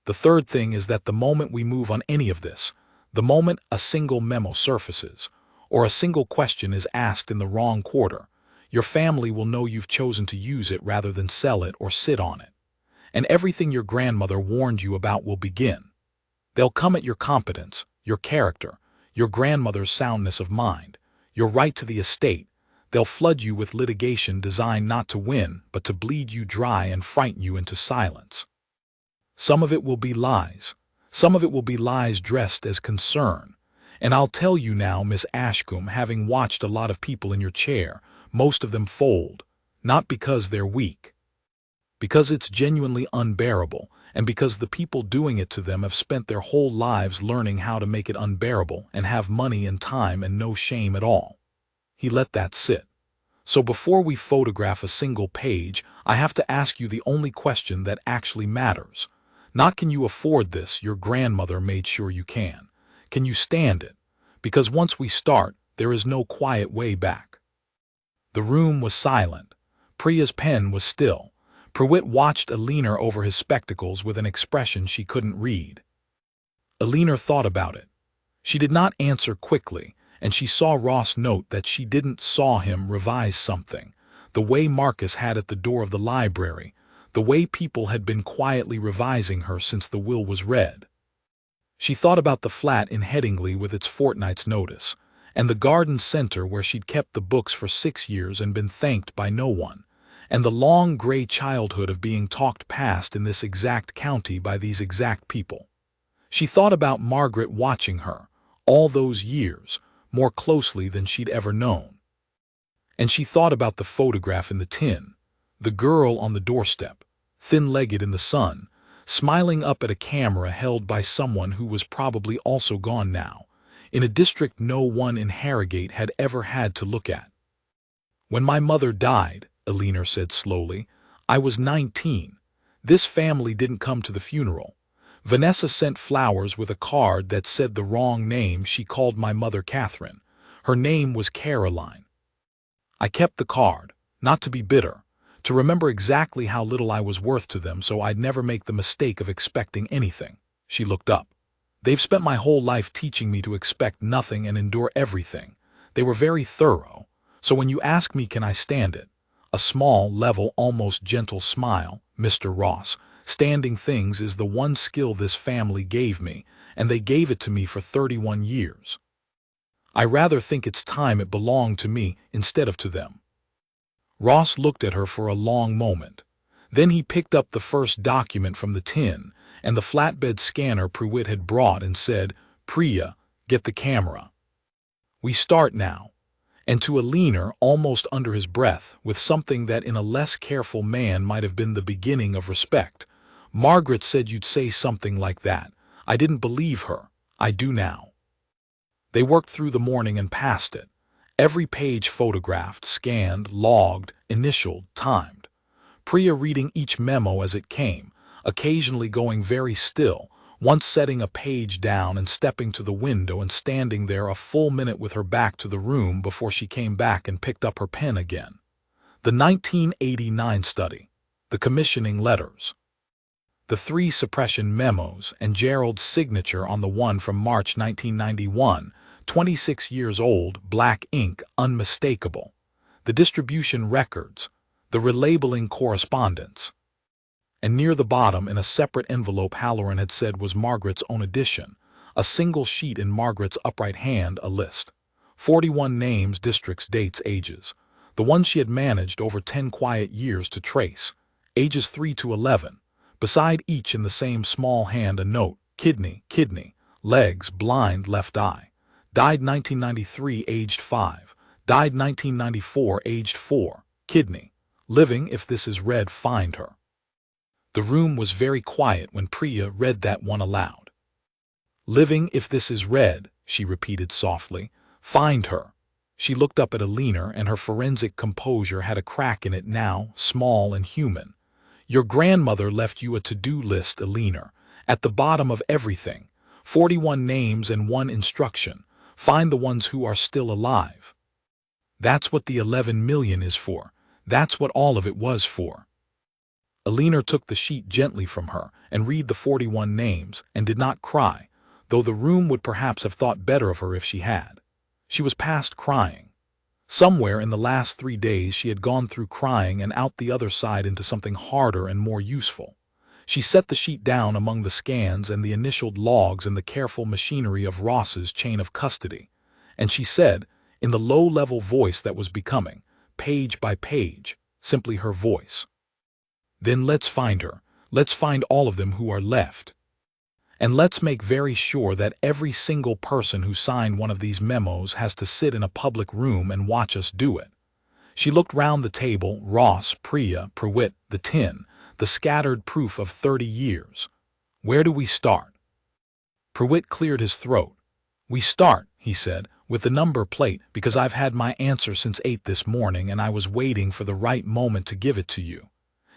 The 3rd thing is that the moment we move on any of this, the moment a single memo surfaces, or a single question is asked in the wrong quarter, Your family will know you've chosen to use it rather than sell it or sit on it. And everything your grandmother warned you about will begin. They'll come at your competence, your character, your grandmother's soundness of mind, your right to the estate. They'll flood you with litigation designed not to win, but to bleed you dry and frighten you into silence. Some of it will be lies. Some of it will be lies dressed as concern. And I'll tell you now, Miss Ashcombe, having watched a lot of people in your chair, most of them fold, not because they're weak, because it's genuinely unbearable, and because the people doing it to them have spent their whole lives learning how to make it unbearable and have money and time and no shame at all. He let that sit. So before we photograph a single page, I have to ask you the only question that actually matters. Not can you afford this, your grandmother made sure you can. Can you stand it? Because once we start, there is no quiet way back. The room was silent. Priya's pen was still. Pruitt watched Eleanor over his spectacles with an expression she couldn't read. Eleanor thought about it. She did not answer quickly, and she saw Ross note that she didn't saw him revise something, the way Marcus had at the door of the library, the way people had been quietly revising her since the will was read. She thought about the flat in Headingley with its fortnight's notice, and the garden center where she'd kept the books for 6 years and been thanked by no one, and the long gray childhood of being talked past in this exact county by these exact people. She thought about Margaret watching her, all those years, more closely than she'd ever known. And she thought about the photograph in the tin, the girl on the doorstep, thin-legged in the sun, smiling up at a camera held by someone who was probably also gone now, in a district no one in Harrogate had ever had to look at. When my mother died, Eleanor said slowly, I was 19. This family didn't come to the funeral. Vanessa sent flowers with a card that said the wrong name. She called my mother Catherine. Her name was Caroline. I kept the card, not to be bitter, to remember exactly how little I was worth to them so I'd never make the mistake of expecting anything. She looked up. They've spent my whole life teaching me to expect nothing and endure everything. They were very thorough. So when you ask me can I stand it, a small, level, almost gentle smile, Mr. Ross, standing things is the one skill this family gave me, and they gave it to me for 31 years. I rather think it's time it belonged to me instead of to them. Ross looked at her for a long moment. Then he picked up the first document from the tin and the flatbed scanner Pruitt had brought and said, Priya, get the camera. We start now. And to Eleanor, almost under his breath, with something that in a less careful man might have been the beginning of respect, Margaret said you'd say something like that. I didn't believe her. I do now. They worked through the morning and passed it. Every page photographed, scanned, logged, initialed, timed. Priya reading each memo as it came, occasionally going very still, once setting a page down and stepping to the window and standing there a full minute with her back to the room before she came back and picked up her pen again. The 1989 study, the commissioning letters, the 3 suppression memos, and Gerald's signature on the one from March 1991, 26 years old, black ink, unmistakable, the distribution records, the relabeling correspondence. And near the bottom, in a separate envelope Halloran had said was Margaret's own edition, a single sheet in Margaret's upright hand, a list. 41 names, districts, dates, ages. The ones she had managed over 10 quiet years to trace. Ages 3 to 11. Beside each in the same small hand a note, kidney, legs, blind, left eye. Died 1993, aged 5. Died 1994, aged 4. Kidney. Living, if this is read, find her. The room was very quiet when Priya read that one aloud. Living, if this is read, she repeated softly, find her. She looked up at Eleanor, and her forensic composure had a crack in it now, small and human. Your grandmother left you a to-do list, Eleanor, at the bottom of everything. 41 names and 1 instruction. Find the ones who are still alive. That's what the 11 million is for. That's what all of it was for. Eleanor took the sheet gently from her and read the 41 names and did not cry, though the room would perhaps have thought better of her if she had. She was past crying. Somewhere in the last 3 days she had gone through crying and out the other side into something harder and more useful. She set the sheet down among the scans and the initialed logs and the careful machinery of Ross's chain of custody, and she said, in the low-level voice that was becoming, page by page, simply her voice, "Then let's find her. Let's find all of them who are left. And let's make very sure that every single person who signed one of these memos has to sit in a public room and watch us do it." She looked round the table, Ross, Priya, Prewitt, the tin, the scattered proof of 30 years. "Where do we start?" Prewitt cleared his throat. "We start," he said, "with the number plate, because I've had my answer since 8 this morning and I was waiting for the right moment to give it to you."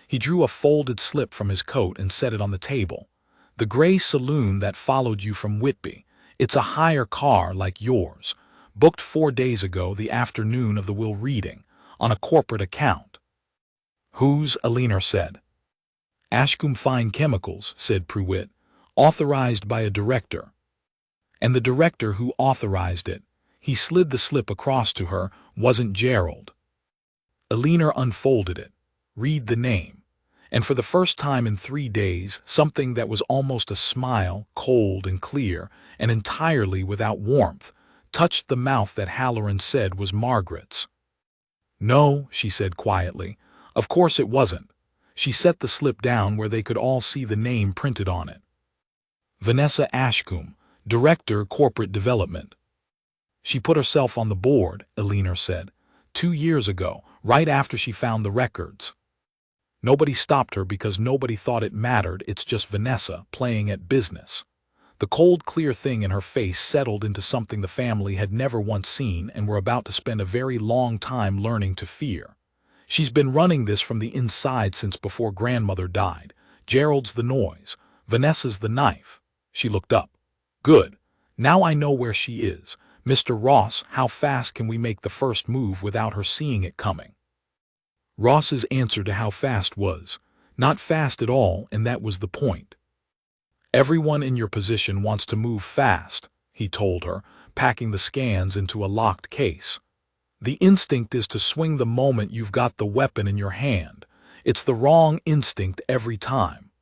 He drew a folded slip from his coat and set it on the table. "The gray saloon that followed you from Whitby. It's a hire car like yours. Booked 4 days ago, the afternoon of the will reading, on a corporate account." "Whose?" Eleanor said. "Ashcombe Fine Chemicals," said Prewitt. "Authorized by a director." "And the director who authorized it," he slid the slip across to her, "wasn't Gerald." Eleanor unfolded it. "Read the name." And for the first time in 3 days, something that was almost a smile, cold and clear, and entirely without warmth, touched the mouth that Halloran said was Margaret's. "No," she said quietly. "Of course it wasn't." She set the slip down where they could all see the name printed on it. "Vanessa Ashcombe, Director, Corporate Development." "She put herself on the board," Eleanor said, 2 years ago, right after she found the records. Nobody stopped her because nobody thought it mattered. It's just Vanessa playing at business. The cold, clear thing in her face settled into something the family had never once seen and were about to spend a very long time learning to fear. "She's been running this from the inside since before grandmother died. Gerald's the noise. Vanessa's the knife." She looked up. "Good. Now I know where she is. Mr. Ross, how fast can we make the first move without her seeing it coming?" Ross's answer to how fast was, "Not fast at all, and that was the point." "Everyone in your position wants to move fast," he told her, packing the scans into a locked case. "The instinct is to swing the moment you've got the weapon in your hand. It's the wrong instinct every time.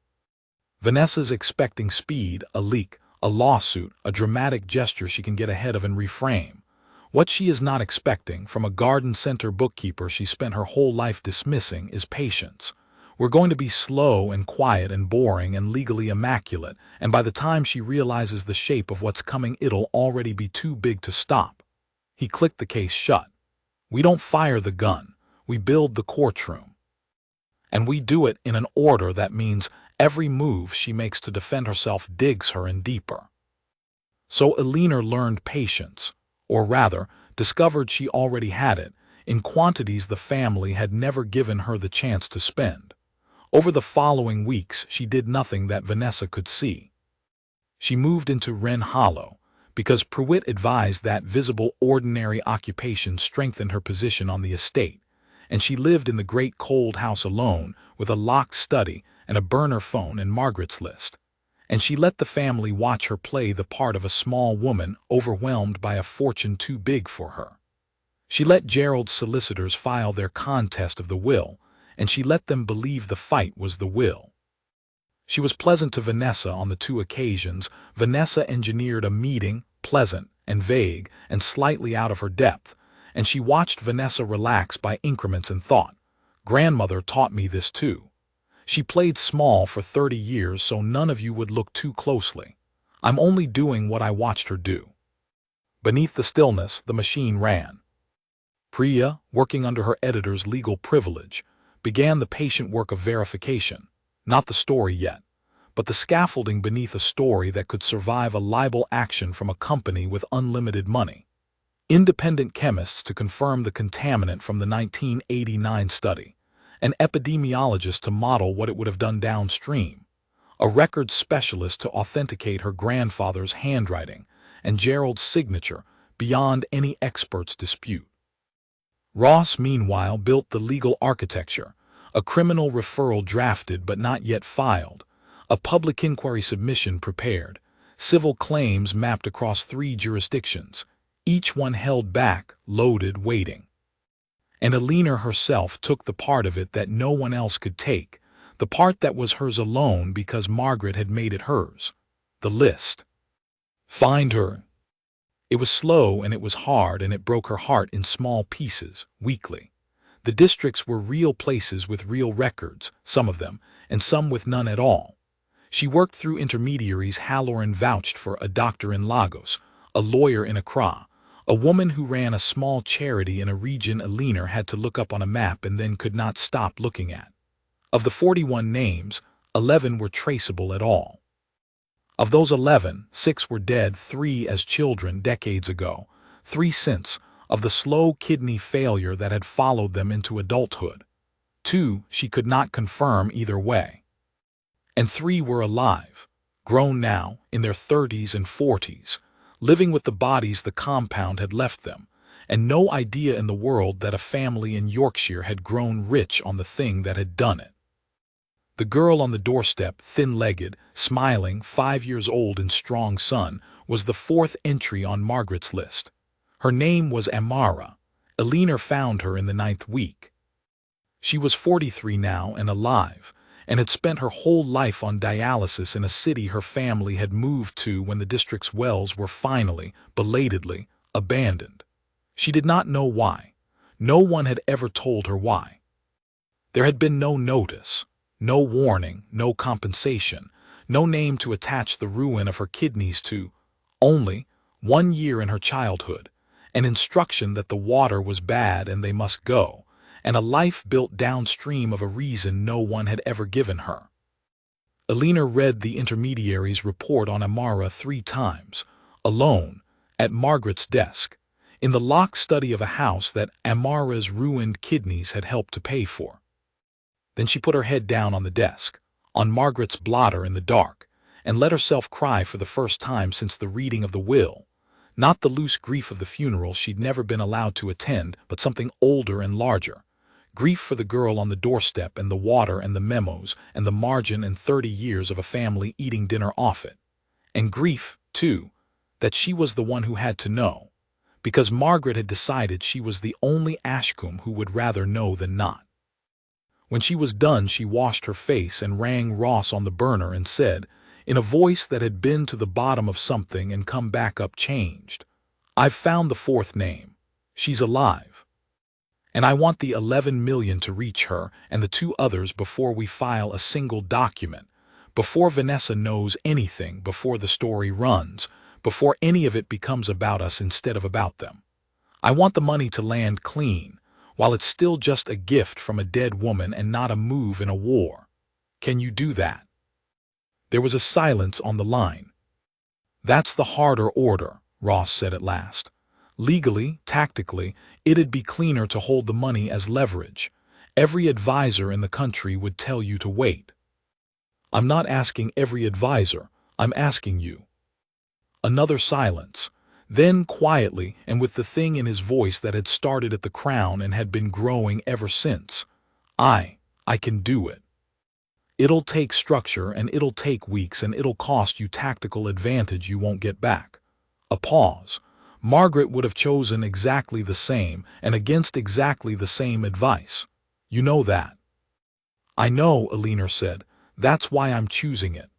Vanessa's expecting speed, a leak, a lawsuit, a dramatic gesture she can get ahead of and reframe. What she is not expecting, from a garden center bookkeeper she spent her whole life dismissing, is patience. We're going to be slow and quiet and boring and legally immaculate, and by the time she realizes the shape of what's coming it'll already be too big to stop." He clicked the case shut. "We don't fire the gun. We build the courtroom. And we do it in an order that means every move she makes to defend herself digs her in deeper." So Eleanor learned patience, or rather, discovered she already had it, in quantities the family had never given her the chance to spend. Over the following weeks she did nothing that Vanessa could see. She moved into Wren Hollow, because Prewitt advised that visible ordinary occupation strengthened her position on the estate, and she lived in the great cold house alone, with a locked study and a burner phone and Margaret's list. And she let the family watch her play the part of a small woman overwhelmed by a fortune too big for her. She let Gerald's solicitors file their contest of the will, and she let them believe the fight was the will. She was pleasant to Vanessa on the 2 occasions. Vanessa engineered a meeting, pleasant and vague and slightly out of her depth, and she watched Vanessa relax by increments and thought, "Grandmother taught me this too. She played small for 30 years so none of you would look too closely. I'm only doing what I watched her do." Beneath the stillness, the machine ran. Priya, working under her editor's legal privilege, began the patient work of verification. Not the story yet, but the scaffolding beneath a story that could survive a libel action from a company with unlimited money. Independent chemists to confirm the contaminant from the 1989 study. An epidemiologist to model what it would have done downstream, a records specialist to authenticate her grandfather's handwriting and Gerald's signature beyond any expert's dispute. Ross, meanwhile, built the legal architecture, a criminal referral drafted but not yet filed, a public inquiry submission prepared, civil claims mapped across 3 jurisdictions, each one held back, loaded, waiting. And Eleanor herself took the part of it that no one else could take, the part that was hers alone because Margaret had made it hers. The list. Find her. It was slow and it was hard and it broke her heart in small pieces, weekly. The districts were real places with real records, some of them, and some with none at all. She worked through intermediaries Halloran vouched for, a doctor in Lagos, a lawyer in Accra, a woman who ran a small charity in a region Eleanor had to look up on a map and then could not stop looking at. Of the 41 names, 11 were traceable at all. Of those 11, 6 were dead, 3 as children decades ago, 3 since, of the slow kidney failure that had followed them into adulthood. 2 she could not confirm either way. And 3 were alive, grown now, in their 30s and 40s, living with the bodies the compound had left them, and no idea in the world that a family in Yorkshire had grown rich on the thing that had done it. The girl on the doorstep, thin-legged, smiling, 5 years old and strong son, was the 4th entry on Margaret's list. Her name was Amara. Eleanor found her in the 9th week. She was 43 now and alive, and had spent her whole life on dialysis in a city her family had moved to when the district's wells were finally, belatedly, abandoned. She did not know why. No one had ever told her why. There had been no notice. No warning, no compensation, no name to attach the ruin of her kidneys to, only 1 year in her childhood, an instruction that the water was bad and they must go, and a life built downstream of a reason no one had ever given her. Eleanor read the intermediary's report on Amara 3 times, alone, at Margaret's desk, in the locked study of a house that Amara's ruined kidneys had helped to pay for. Then she put her head down on the desk, on Margaret's blotter in the dark, and let herself cry for the first time since the reading of the will, not the loose grief of the funeral she'd never been allowed to attend, but something older and larger, grief for the girl on the doorstep and the water and the memos and the margin and 30 years of a family eating dinner off it, and grief, too, that she was the one who had to know, because Margaret had decided she was the only Ashcombe who would rather know than not. When she was done, she washed her face and rang Ross on the burner and said, in a voice that had been to the bottom of something and come back up changed, "I've found the 4th name. She's alive. And I want the 11 million to reach her and the 2 others before we file a single document, before Vanessa knows anything, before the story runs, before any of it becomes about us instead of about them. I want the money to land clean, while it's still just a gift from a dead woman and not a move in a war. Can you do that?" There was a silence on the line. "That's the harder order," Ross said at last. "Legally, tactically, it'd be cleaner to hold the money as leverage. Every advisor in the country would tell you to wait." "I'm not asking every advisor, I'm asking you." Another silence. Then, quietly, and with the thing in his voice that had started at the crown and had been growing ever since, I can do it. It'll take structure and it'll take weeks and it'll cost you tactical advantage you won't get back." A pause. Margaret would have chosen exactly the same and against exactly the same advice. "You know that." "I know," Eleanor said. "That's why I'm choosing it."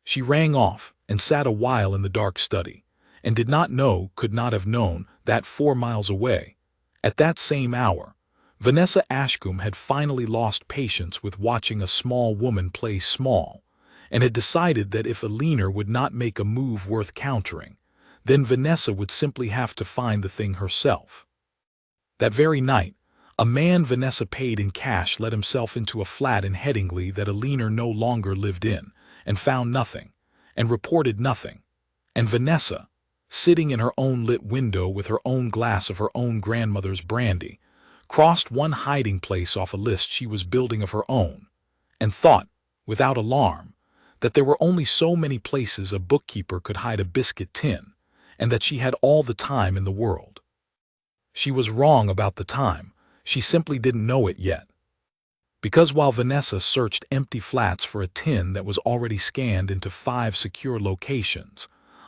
She rang off and sat a while in the dark study, and did not know, could not have known, that 4 miles away, at that same hour, Vanessa Ashcombe had finally lost patience with watching a small woman play small, and had decided that if Eleanor would not make a move worth countering, then Vanessa would simply have to find the thing herself. That very night, a man Vanessa paid in cash let himself into a flat in Headingley that Eleanor no longer lived in, and found nothing, and reported nothing, and Vanessa, sitting in her own lit window with her own glass of her own grandmother's brandy, crossed one hiding place off a list she was building of her own, and thought, without alarm, that there were only so many places a bookkeeper could hide a biscuit tin, and that she had all the time in the world. She was wrong about the time, she simply didn't know it yet. Because while Vanessa searched empty flats for a tin that was already scanned into 5 secure locations,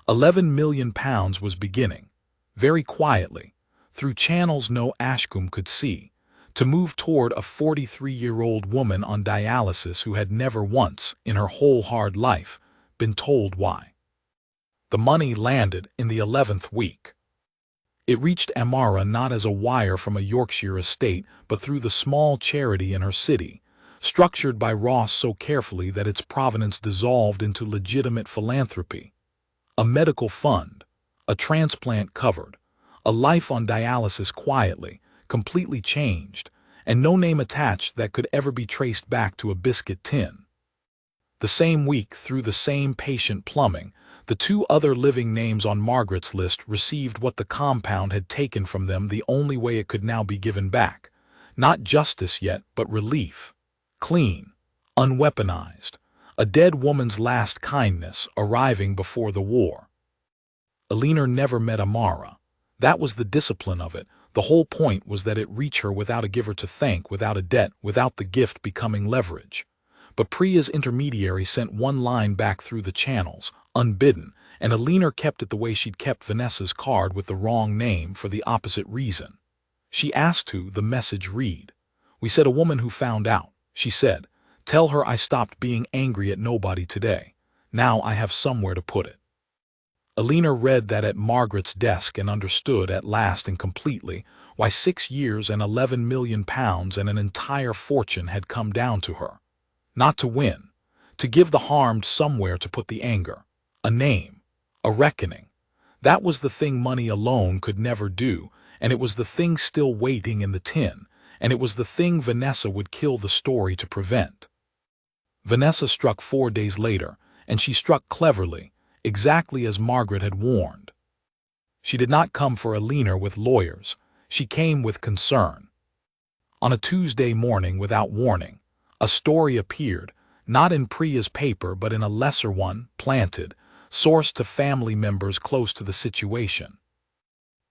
£11 million was beginning, very quietly, through channels no Ashcombe could see, to move toward a 43-year-old woman on dialysis who had never once, in her whole hard life, been told why. The money landed in the 11th week. It reached Amara not as a wire from a Yorkshire estate, but through the small charity in her city, structured by Ross so carefully that its provenance dissolved into legitimate philanthropy. A medical fund, a transplant covered, a life on dialysis quietly, completely changed, and no name attached that could ever be traced back to a biscuit tin. The same week, through the same patient plumbing, the two other living names on Margaret's list received what the compound had taken from them the only way it could now be given back. Not justice yet, but relief. Clean, unweaponized, a dead woman's last kindness arriving before the war. Eleanor never met Amara. That was the discipline of it. The whole point was that it reach her without a giver to thank, without a debt, without the gift becoming leverage. But Priya's intermediary sent one line back through the channels, unbidden, and Eleanor kept it the way she'd kept Vanessa's card with the wrong name for the opposite reason. She asked who the message read. "We said a woman who found out," she said. "Tell her I stopped being angry at nobody today. Now I have somewhere to put it." Eleanor read that at Margaret's desk and understood at last and completely why 6 years and £11 million and an entire fortune had come down to her. Not to win, to give the harmed somewhere to put the anger, a name, a reckoning. That was the thing money alone could never do, and it was the thing still waiting in the tin, and it was the thing Vanessa would kill the story to prevent. Vanessa struck 4 days later, and she struck cleverly, exactly as Margaret had warned. She did not come for Eleanor with lawyers, she came with concern. On a Tuesday morning, without warning, a story appeared, not in Priya's paper but in a lesser one, planted, sourced to family members close to the situation.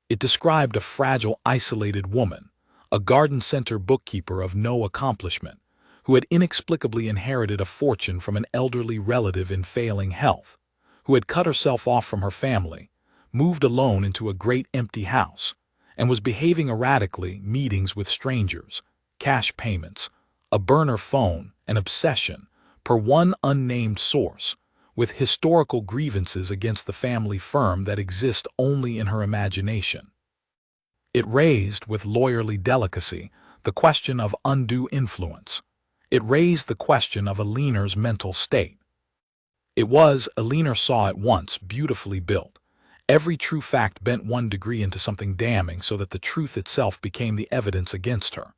It described a fragile, isolated woman, a garden center bookkeeper of no accomplishment, who had inexplicably inherited a fortune from an elderly relative in failing health, who had cut herself off from her family, moved alone into a great empty house, and was behaving erratically, meetings with strangers, cash payments, a burner phone, an obsession, per one unnamed source, with historical grievances against the family firm that exist only in her imagination. It raised, with lawyerly delicacy, the question of undue influence. It raised the question of Eleanor's mental state. It was, Eleanor saw at once, beautifully built. Every true fact bent 1 degree into something damning so that the truth itself became the evidence against her.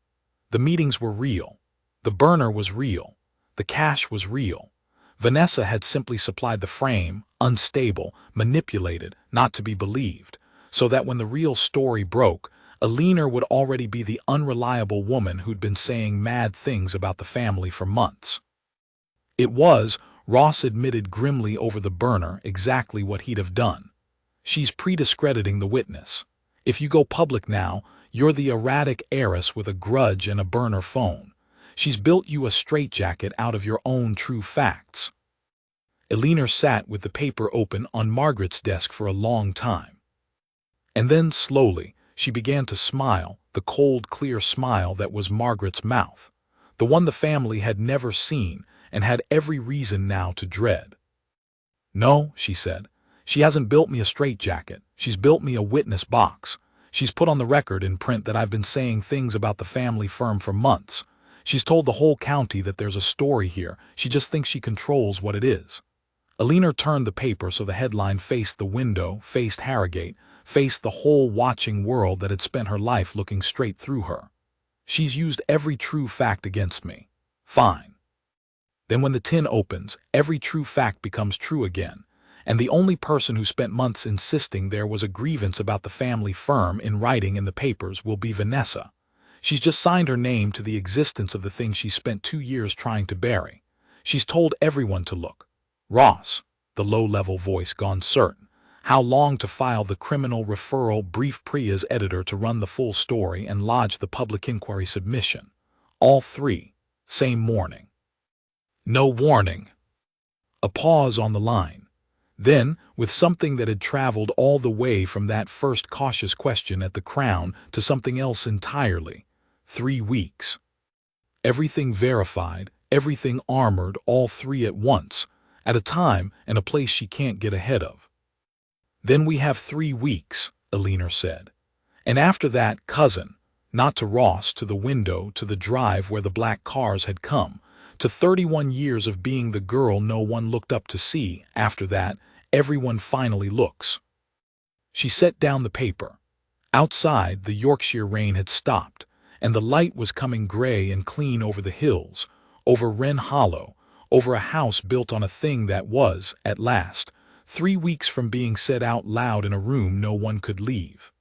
The meetings were real. The burner was real. The cash was real. Vanessa had simply supplied the frame, unstable, manipulated, not to be believed, so that when the real story broke, Eleanor would already be the unreliable woman who'd been saying mad things about the family for months. It was, Ross admitted grimly over the burner, exactly what he'd have done. "She's prediscrediting the witness. If you go public now, you're the erratic heiress with a grudge and a burner phone. She's built you a straitjacket out of your own true facts." Eleanor sat with the paper open on Margaret's desk for a long time. And then, slowly, she began to smile, the cold, clear smile that was Margaret's mouth, the one the family had never seen and had every reason now to dread. "No," she said, "she hasn't built me a straitjacket. She's built me a witness box. She's put on the record in print that I've been saying things about the family firm for months. She's told the whole county that there's a story here. She just thinks she controls what it is." Eleanor turned the paper so the headline faced the window, faced Harrogate, faced the whole watching world that had spent her life looking straight through her. "She's used every true fact against me. Fine. Then when the tin opens, every true fact becomes true again, and the only person who spent months insisting there was a grievance about the family firm in writing in the papers will be Vanessa. She's just signed her name to the existence of the thing she spent 2 years trying to bury. She's told everyone to look. Ross," the low-level voice gone certain, "how long to file the criminal referral brief Priya's editor to run the full story and lodge the public inquiry submission. All 3, same morning." No warning. A pause on the line. Then, with something that had traveled all the way from that first cautious question at the Crown to something else entirely. 3 weeks. Everything verified, everything armored, all three at once, at a time and a place she can't get ahead of. Then we have 3 weeks, Eleanor said. And after that, cousin, not to Ross, to the window, to the drive where the black cars had come, to 31 years of being the girl no one looked up to see. After that, everyone finally looks. She set down the paper. Outside, the Yorkshire rain had stopped, and the light was coming gray and clean over the hills, over Wren Hollow, over a house built on a thing that was, at last, 3 weeks from being said out loud in a room no one could leave.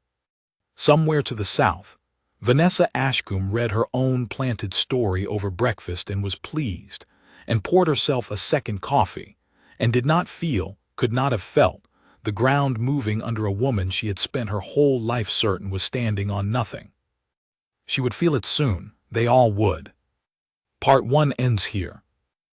Somewhere to the south, Vanessa Ashcombe read her own planted story over breakfast and was pleased, and poured herself a second coffee, and did not feel, could not have felt, the ground moving under a woman she had spent her whole life certain was standing on nothing. She would feel it soon, they all would. Part 1 ends here.